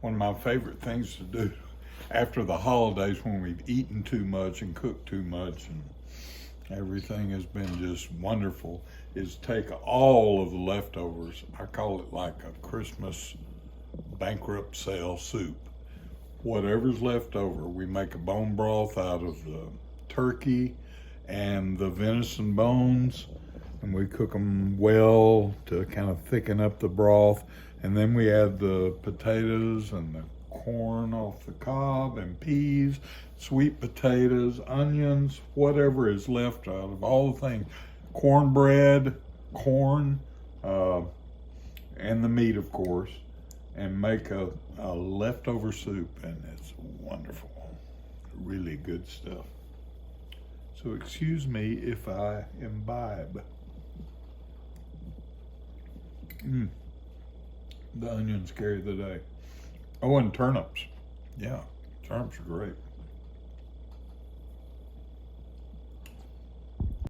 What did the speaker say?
One of my favorite things to do after the holidays when we've eaten too much and cooked too much and everything has been just wonderful is take all of the leftovers. I call it like a Christmas bankrupt sale soup. Whatever's left over, we make a bone broth out of the turkey and the venison bones, and we cook them well to kind of thicken up the broth. And then we add the potatoes and the corn off the cob and peas, sweet potatoes, onions, whatever is left out of all the things, cornbread, corn, and the meat, of course, and make a leftover soup, and it's wonderful. Really good stuff. So excuse me if I imbibe. The onions carry the day. Oh, and turnips. Yeah, turnips are great.